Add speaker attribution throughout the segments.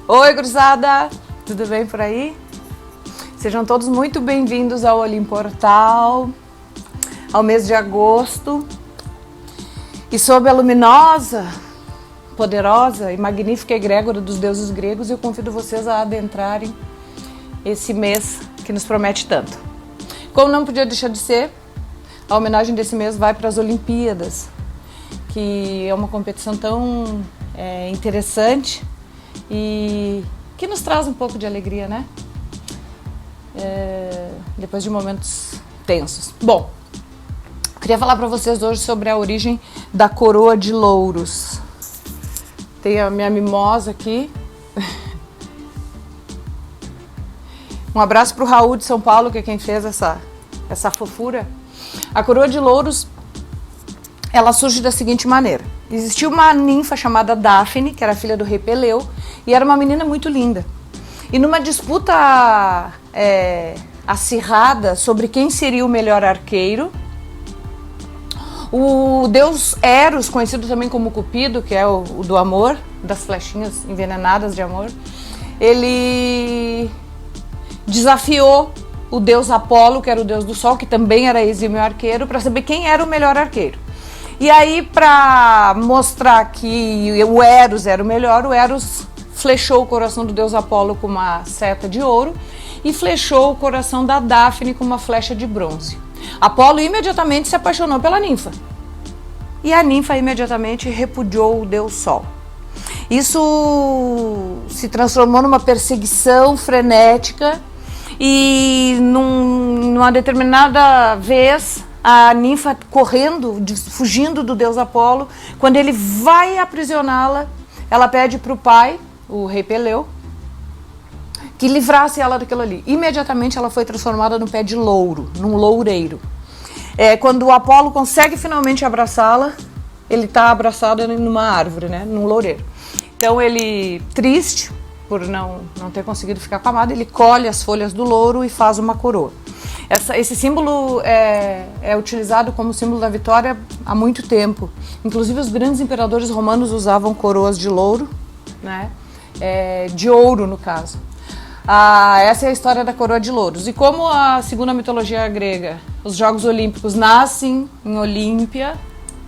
Speaker 1: Oi, gurizada! Tudo bem por aí? Sejam todos muito bem-vindos ao Olim Portal, ao mês de agosto. E sob a luminosa, poderosa e magnífica egrégora dos deuses gregos, eu convido vocês a adentrarem esse mês que nos promete tanto. Como não podia deixar de ser, a homenagem desse mês vai para as Olimpíadas, que é uma competição tão interessante e que nos traz um pouco de alegria, né? Depois de momentos tensos. Bom, queria falar para vocês hoje sobre a origem da coroa de louros. Tem a minha mimosa aqui. Um abraço para o Raul de São Paulo, que é quem fez essa fofura. A coroa de louros, ela surge da seguinte maneira. Existia uma ninfa chamada Daphne, que era filha do rei Peleu, e era uma menina muito linda. E numa disputa acirrada sobre quem seria o melhor arqueiro, o deus Eros, conhecido também como Cupido, que é o do amor, das flechinhas envenenadas de amor, ele desafiou o deus Apolo, que era o deus do sol, que também era exímio arqueiro, para saber quem era o melhor arqueiro. E aí, para mostrar que o Eros era o melhor, o Eros flechou o coração do deus Apolo com uma seta de ouro e flechou o coração da Daphne com uma flecha de bronze. Apolo imediatamente se apaixonou pela ninfa. E a ninfa imediatamente repudiou o deus Sol. Isso se transformou numa perseguição frenética e numa determinada vez a ninfa correndo, fugindo do deus Apolo, quando ele vai aprisioná-la, ela pede para o pai, o rei Peleu, que livrasse ela daquilo ali. Imediatamente ela foi transformada num pé de louro, num loureiro. Quando o Apolo consegue finalmente abraçá-la, ele está abraçado numa árvore, né, num loureiro. Então ele, triste por não ter conseguido ficar com a amada, ele colhe as folhas do louro e faz uma coroa. Esse símbolo é utilizado como símbolo da vitória há muito tempo. Inclusive os grandes imperadores romanos usavam coroas de louro, né? De ouro no caso. Essa é a história da coroa de louros. E como segundo a mitologia grega, os Jogos Olímpicos nascem em Olímpia,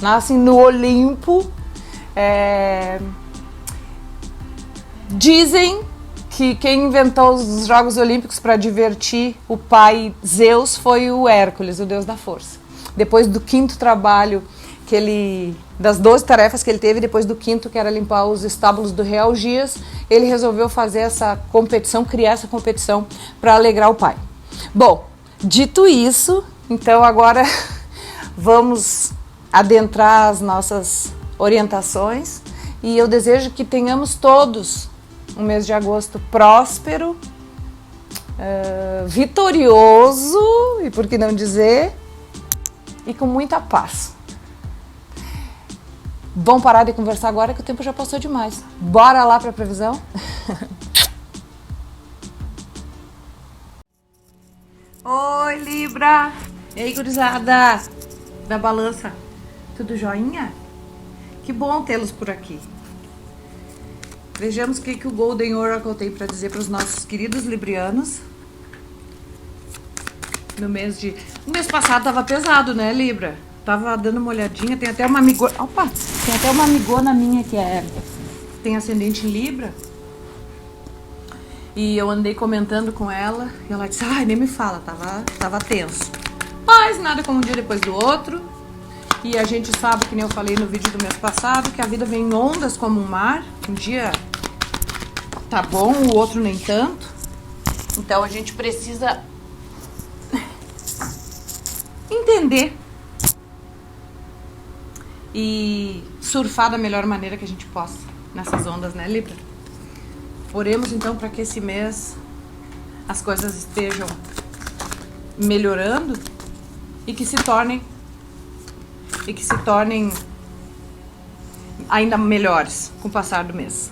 Speaker 1: nascem no Olimpo, dizem que quem inventou os Jogos Olímpicos para divertir o pai Zeus foi o Hércules, o deus da força. Depois do quinto trabalho das 12 tarefas que ele teve, depois do quinto, que era limpar os estábulos do rei Algias, ele resolveu fazer essa competição, criar essa competição para alegrar o pai. Bom, dito isso, então agora vamos adentrar as nossas orientações e eu desejo que tenhamos todos um mês de agosto próspero, vitorioso, e por que não dizer, e com muita paz. Vamos parar de conversar agora que o tempo já passou demais. Bora lá para a previsão? Oi, Libra! E aí, gurizada? Da balança, tudo joinha? Que bom tê-los por aqui. Vejamos o que o Golden Oracle tem para dizer para os nossos queridos librianos. O mês passado tava pesado, né, Libra? Tava dando uma olhadinha, tem até uma amigona... Opa! Tem até uma amigona minha que tem ascendente em Libra. E eu andei comentando com ela e ela disse, nem me fala, tava tenso. Mas nada como um dia depois do outro. E a gente sabe, que nem eu falei no vídeo do mês passado, que a vida vem em ondas como um mar. Um dia tá bom, o outro nem tanto. Então a gente precisa entender e surfar da melhor maneira que a gente possa nessas ondas, né, Libra? Oremos então para que esse mês as coisas estejam melhorando e que se tornem ainda melhores com o passar do mês.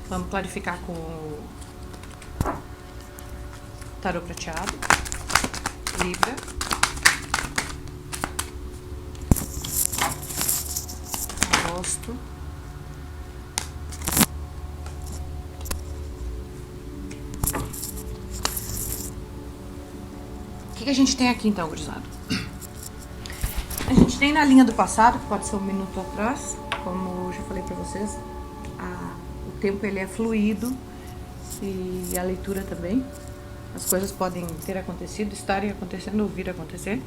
Speaker 1: Vamos clarificar com o tarô prateado, Libra. rosto. O que a gente tem aqui então, gurizada? A gente tem na linha do passado, que pode ser um minuto atrás, como eu já falei pra vocês, o tempo ele é fluido e a leitura também. As coisas podem ter acontecido, estarem acontecendo ou vir a acontecer.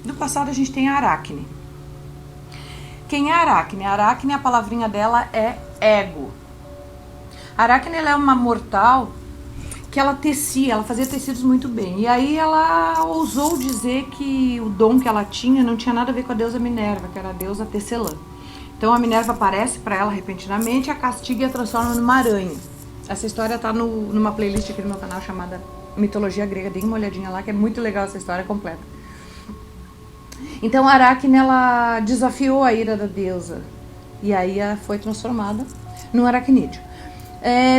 Speaker 1: No passado a gente tem a Aracne. Quem é a Aracne? A Aracne, a palavrinha dela é ego. A Aracne ela é uma mortal que ela tecia, ela fazia tecidos muito bem. E aí ela ousou dizer que o dom que ela tinha não tinha nada a ver com a deusa Minerva, que era a deusa Tecelã. Então a Minerva aparece para ela repentinamente, a castiga e a transforma numa aranha. Essa história tá numa playlist aqui no meu canal chamada Mitologia Grega. Dê uma olhadinha lá que é muito legal essa história completa. Então a Aracne ela desafiou a ira da deusa e aí ela foi transformada num aracnídeo.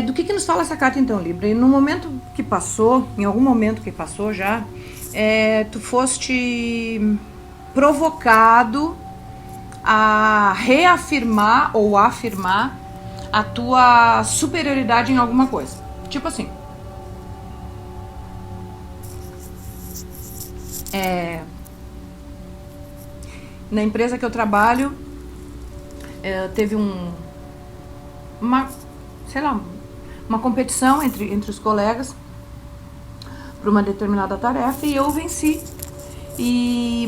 Speaker 1: Do que nos fala essa carta então, Libra? E no momento que passou, em algum momento que passou já, tu foste provocado a reafirmar ou afirmar a tua superioridade em alguma coisa. Tipo assim, na empresa que eu trabalho, teve uma competição entre os colegas para uma determinada tarefa e eu venci.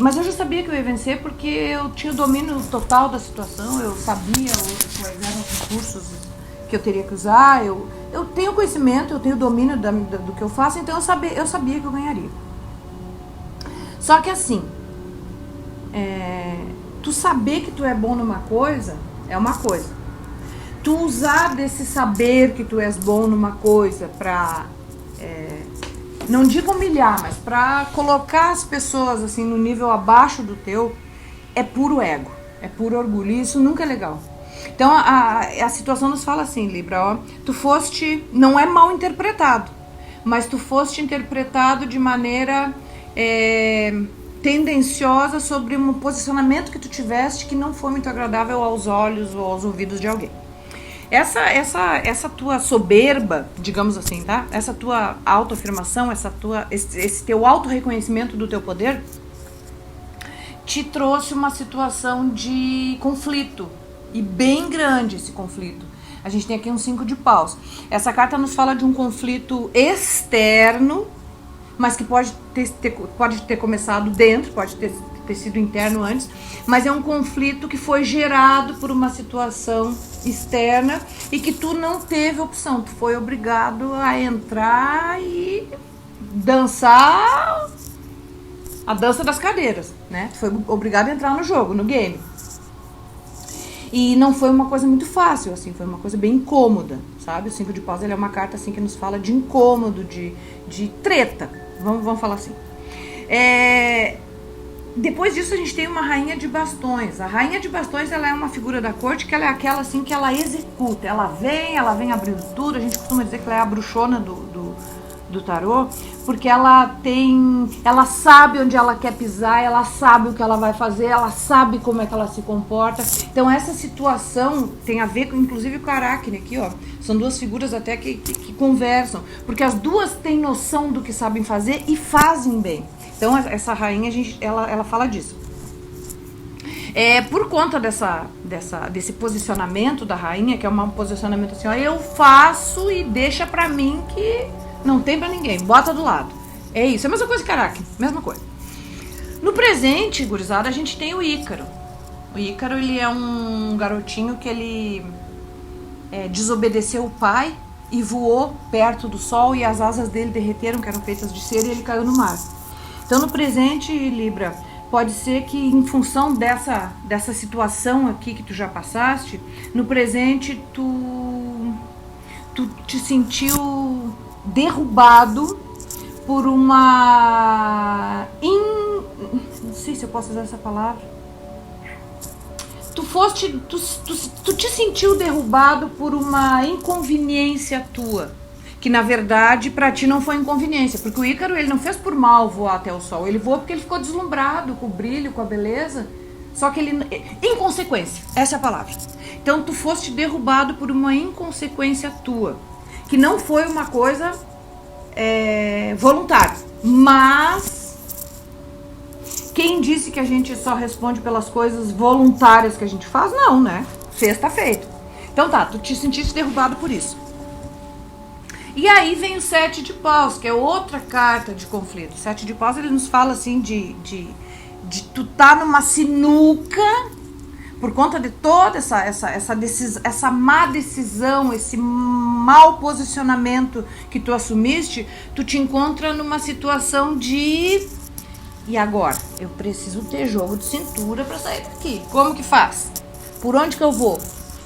Speaker 1: Mas eu já sabia que eu ia vencer porque eu tinha o domínio total da situação, eu sabia quais eram os recursos que eu teria que usar, eu tenho conhecimento, eu tenho domínio do que eu faço, então eu sabia que eu ganharia. Só que assim, tu saber que tu é bom numa coisa é uma coisa. Tu usar desse saber que tu és bom numa coisa pra, não digo humilhar, mas pra colocar as pessoas assim no nível abaixo do teu, é puro ego, é puro orgulho, e isso nunca é legal. Então a situação nos fala assim, Libra, ó, tu foste, não é mal interpretado, mas tu foste interpretado de maneira tendenciosa sobre um posicionamento que tu tiveste que não foi muito agradável aos olhos ou aos ouvidos de alguém. Essa tua soberba, digamos assim, tá? Essa tua autoafirmação, esse teu autorreconhecimento do teu poder te trouxe uma situação de conflito, e bem grande esse conflito. A gente tem aqui um 5 de paus. Essa carta nos fala de um conflito externo, mas que pode ter começado dentro, pode ter sido interno antes, mas é um conflito que foi gerado por uma situação externa e que tu não teve opção, tu foi obrigado a entrar e dançar a dança das cadeiras, né? Tu foi obrigado a entrar no jogo, no game. E não foi uma coisa muito fácil, assim, foi uma coisa bem incômoda, sabe? O 5 de paus ele é uma carta assim que nos fala de incômodo, de treta, vamos falar assim. Depois disso a gente tem uma rainha de bastões. A rainha de bastões ela é uma figura da corte que ela é aquela assim que ela executa, ela vem abrindo tudo. A gente costuma dizer que ela é a bruxona do tarô, porque ela sabe onde ela quer pisar, ela sabe o que ela vai fazer, ela sabe como é que ela se comporta. Então essa situação tem a ver inclusive com a Aracne aqui, ó. São duas figuras até que conversam, porque as duas têm noção do que sabem fazer e fazem bem. Então essa rainha, ela fala disso. Por conta desse posicionamento da rainha, que é um posicionamento assim, ó, eu faço e deixa pra mim que não tem pra ninguém, bota do lado. É isso, é a mesma coisa que Aracne, mesma coisa. No presente, gurizada, a gente tem o Ícaro. O Ícaro, ele é um garotinho que ele desobedeceu o pai e voou perto do sol e as asas dele derreteram, que eram feitas de cera, e ele caiu no mar. Então, no presente, Libra, pode ser que em função dessa situação aqui que tu já passaste, no presente tu te sentiu derrubado por uma... não sei se eu posso usar essa palavra. Tu te sentiu derrubado por uma inconveniência tua. Que na verdade pra ti não foi inconveniência, porque o Ícaro ele não fez por mal voar até o sol, ele voou porque ele ficou deslumbrado com o brilho, com a beleza, Só que ele... Inconsequência, essa é a palavra. Então tu foste derrubado por uma inconsequência tua, que não foi uma coisa voluntária. Mas quem disse que a gente só responde pelas coisas voluntárias que a gente faz? Não, né? Fez, tá feito. Então tá, tu te sentiste derrubado por isso. E aí vem o 7 de paus, que é outra carta de conflito. O 7 de paus, ele nos fala assim de tu tá numa sinuca por conta de toda essa má decisão, esse mau posicionamento que tu assumiste. Tu te encontra numa situação de... E agora? Eu preciso ter jogo de cintura para sair daqui. Como que faz? Por onde que eu vou?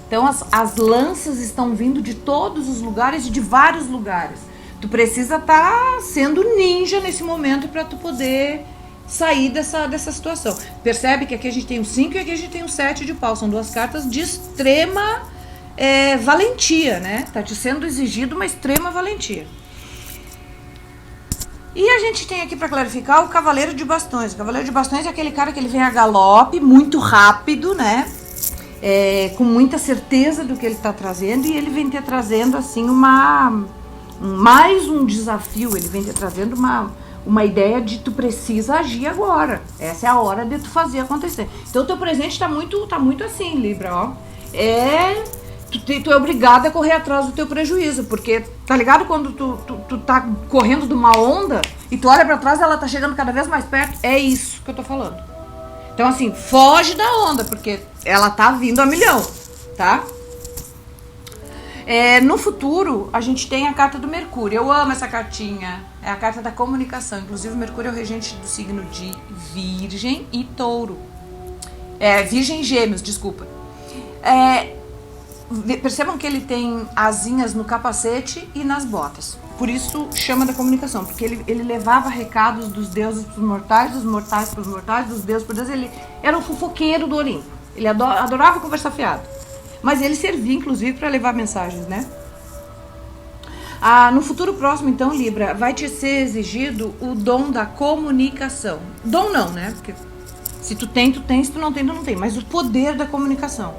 Speaker 1: Então as lanças estão vindo de todos os lugares e de vários lugares. Tu precisa estar sendo ninja nesse momento para tu poder sair dessa situação. Percebe que aqui a gente tem o 5 e aqui a gente tem o 7 de pau. São duas cartas de extrema valentia, né? Tá te sendo exigido uma extrema valentia. E a gente tem aqui para clarificar o Cavaleiro de Bastões. O Cavaleiro de Bastões é aquele cara que ele vem a galope, muito rápido, né? Com muita certeza do que ele está trazendo, e ele vem trazendo assim mais um desafio. Ele vem trazendo uma ideia de tu precisa agir agora. Essa é a hora de tu fazer acontecer. Então o teu presente tá muito assim, Libra, ó. Tu é obrigado a correr atrás do teu prejuízo, porque tá ligado quando tu tá correndo de uma onda e tu olha pra trás e ela tá chegando cada vez mais perto? É isso que eu tô falando. Então assim, foge da onda, porque ela tá vindo a milhão, tá? No futuro, a gente tem a carta do Mercúrio. Eu amo essa cartinha. É a carta da comunicação. Inclusive, o Mercúrio é o regente do signo de Virgem e Touro. Virgem e Gêmeos, desculpa. Percebam que ele tem asinhas no capacete e nas botas. Por isso chama da comunicação, porque ele levava recados dos deuses para os mortais, dos mortais para os mortais, dos deuses para os deuses. Ele era o fofoqueiro do Olimpo. Ele adorava conversar fiado. Mas ele servia, inclusive, para levar mensagens, né? No futuro próximo, então, Libra, vai te ser exigido o dom da comunicação. Dom não, né? Porque se tu tem, tu tem. Se tu não tem, tu não tem. Mas o poder da comunicação.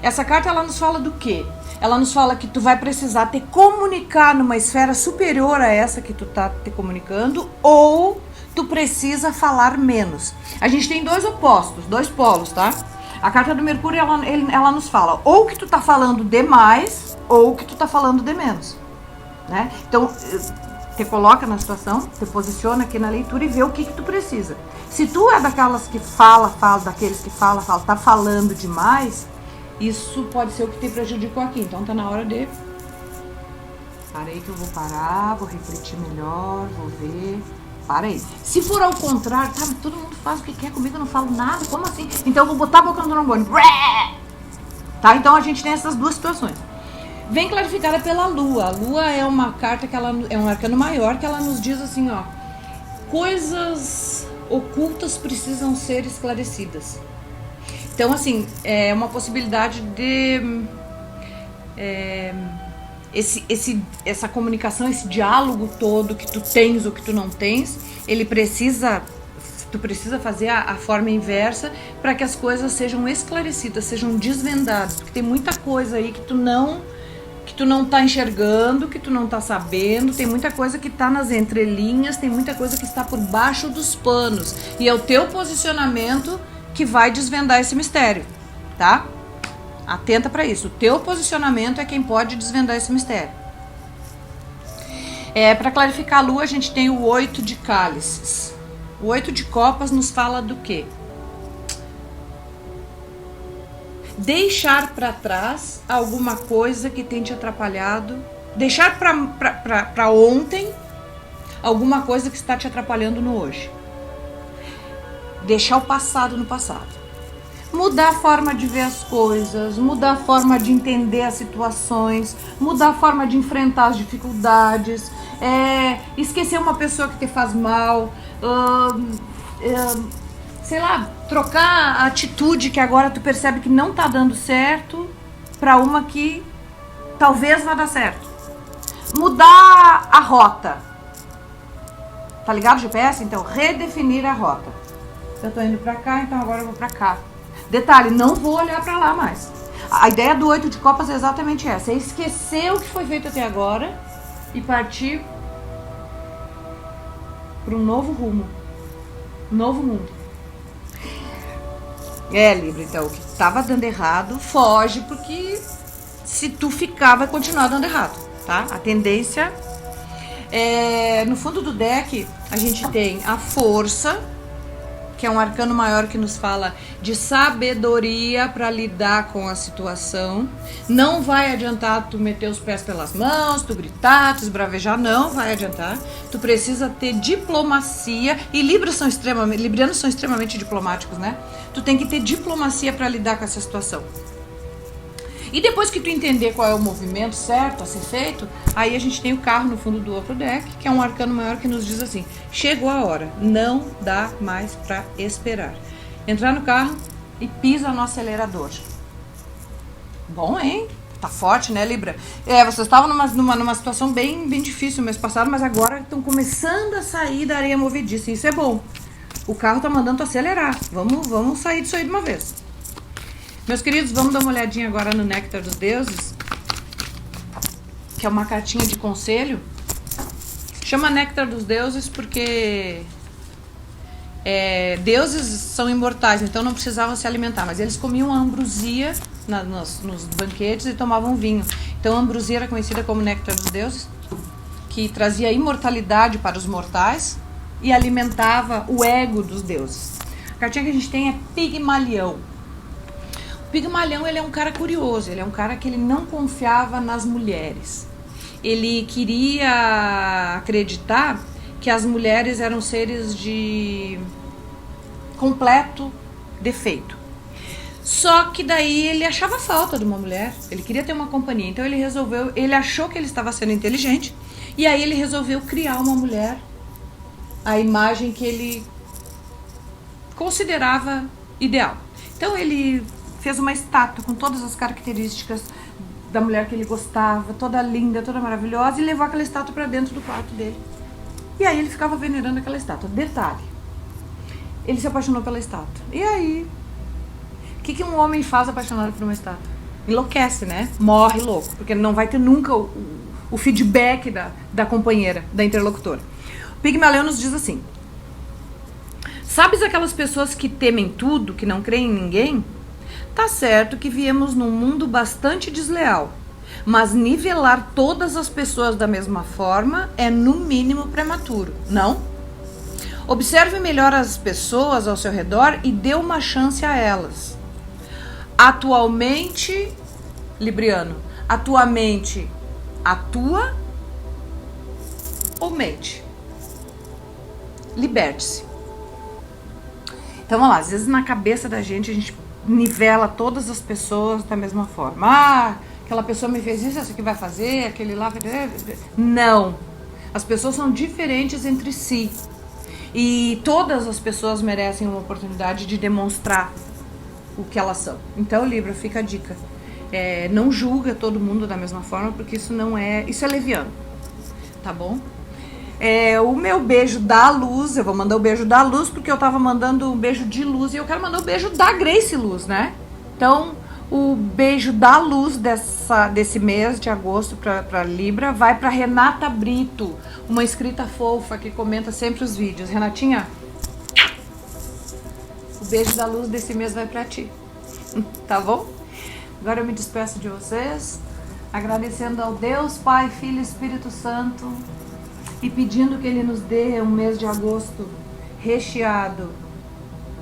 Speaker 1: Essa carta, ela nos fala do quê? Ela nos fala que tu vai precisar te comunicar numa esfera superior a essa que tu tá te comunicando, ou tu precisa falar menos. A gente tem dois opostos, dois polos, tá? A carta do Mercúrio, ela nos fala ou que tu tá falando demais, ou que tu tá falando de menos, né? Então, te coloca na situação, te posiciona aqui na leitura e vê o que tu precisa. Se tu é daquelas que daqueles que tá falando demais, isso pode ser o que te prejudicou aqui. Então tá na hora de... Parei que eu vou parar, vou refletir melhor, vou ver... Para aí. Se for ao contrário, tá, todo mundo faz o que quer comigo, eu não falo nada, como assim? Então eu vou botar a boca no trombone. Tá? Então a gente tem essas duas situações. Vem clarificada pela Lua. A Lua é uma carta que ela é um arcano maior, que ela nos diz assim, ó: coisas ocultas precisam ser esclarecidas. Então, assim, é uma possibilidade de... essa comunicação, esse diálogo todo que tu tens ou que tu não tens, tu precisa fazer a forma inversa para que as coisas sejam esclarecidas, sejam desvendadas, porque tem muita coisa aí que tu não tá enxergando, que tu não tá sabendo, tem muita coisa que tá nas entrelinhas, tem muita coisa que está por baixo dos panos, e é o teu posicionamento que vai desvendar esse mistério, tá? Atenta para isso. O teu posicionamento é quem pode desvendar esse mistério. Para clarificar a Lua, a gente tem o 8 de cálices. O 8 de copas nos fala do quê? Deixar para trás alguma coisa que tem te atrapalhado. Deixar para ontem alguma coisa que está te atrapalhando no hoje. Deixar o passado no passado. Mudar a forma de ver as coisas, mudar a forma de entender as situações, mudar a forma de enfrentar as dificuldades, esquecer uma pessoa que te faz mal, sei lá, trocar a atitude que agora tu percebe que não tá dando certo para uma que talvez vá dar certo. Mudar a rota. Tá ligado, GPS? Então, redefinir a rota. Eu tô indo pra cá, então agora eu vou pra cá. Detalhe, não vou olhar pra lá mais. A ideia do 8 de copas é exatamente essa. É esquecer o que foi feito até agora e partir para um novo rumo. Um novo mundo. Libra, então, o que estava dando errado, foge, porque se tu ficar, vai continuar dando errado, tá? A tendência no fundo do deck, a gente tem a força, que é um arcano maior que nos fala de sabedoria para lidar com a situação. Não vai adiantar tu meter os pés pelas mãos, tu gritar, tu esbravejar, não vai adiantar. Tu precisa ter diplomacia, e librianos são extremamente diplomáticos, né? Tu tem que ter diplomacia para lidar com essa situação. E depois que tu entender qual é o movimento certo a ser feito, aí a gente tem o carro no fundo do outro deck, que é um arcano maior que nos diz assim: chegou a hora, não dá mais pra esperar. Entrar no carro e pisa no acelerador. Bom, hein? Tá forte, né, Libra? Vocês estavam numa situação bem difícil no mês passado, mas agora estão começando a sair da areia movediça. Isso é bom. O carro tá mandando tu acelerar. Vamos sair disso aí de uma vez. Meus queridos, vamos dar uma olhadinha agora no Néctar dos Deuses, que é uma cartinha de conselho. Chama Néctar dos Deuses porque deuses são imortais, então não precisavam se alimentar, mas eles comiam a ambrosia nos banquetes e tomavam vinho. Então a ambrosia era conhecida como Néctar dos Deuses, que trazia imortalidade para os mortais e alimentava o ego dos deuses. A cartinha que a gente tem é Pigmalião. Pigmalião, ele é um cara curioso, ele é um cara que ele não confiava nas mulheres. Ele queria acreditar que as mulheres eram seres de completo defeito. Só que daí ele achava falta de uma mulher, ele queria ter uma companhia, então ele achou que ele estava sendo inteligente, e aí ele resolveu criar uma mulher, a imagem que ele considerava ideal. Então ele fez uma estátua com todas as características da mulher que ele gostava, toda linda, toda maravilhosa, e levou aquela estátua para dentro do quarto dele. E aí ele ficava venerando aquela estátua. Detalhe, ele se apaixonou pela estátua. E aí, o que um homem faz apaixonado por uma estátua? Enlouquece, né? Morre louco, porque não vai ter nunca o feedback da companheira, da interlocutora. O Pigmalião nos diz assim: sabes aquelas pessoas que temem tudo, que não creem em ninguém? Tá certo que viemos num mundo bastante desleal, mas nivelar todas as pessoas da mesma forma é no mínimo prematuro, não? Observe melhor as pessoas ao seu redor e dê uma chance a elas. Atualmente, Libriano, a tua mente atua ou mente? Liberte-se. Então, vamos lá, às vezes na cabeça da gente a gente nivela todas as pessoas da mesma forma. Ah, aquela pessoa me fez isso, essa aqui vai fazer, aquele lá vai... Não. As pessoas são diferentes entre si. E todas as pessoas merecem uma oportunidade de demonstrar o que elas são. Então, Libra, fica a dica. Não julga todo mundo da mesma forma, porque isso é leviano. Tá bom? O meu beijo da luz, eu vou mandar o beijo da luz, porque eu tava mandando um beijo de luz, e eu quero mandar o beijo da Grace Luz, né? Então, o beijo da luz desse mês de agosto pra Libra vai pra Renata Brito, uma inscrita fofa que comenta sempre os vídeos. Renatinha, o beijo da luz desse mês vai pra ti, tá bom? Agora eu me despeço de vocês, agradecendo ao Deus, Pai, Filho e Espírito Santo, e pedindo que Ele nos dê um mês de agosto recheado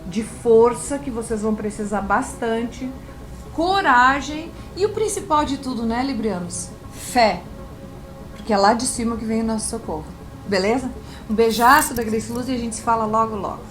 Speaker 1: de força, que vocês vão precisar bastante, coragem e o principal de tudo, né, Librianos? Fé, porque é lá de cima que vem o nosso socorro, beleza? Um beijaço da Grace Luz e a gente se fala logo, logo.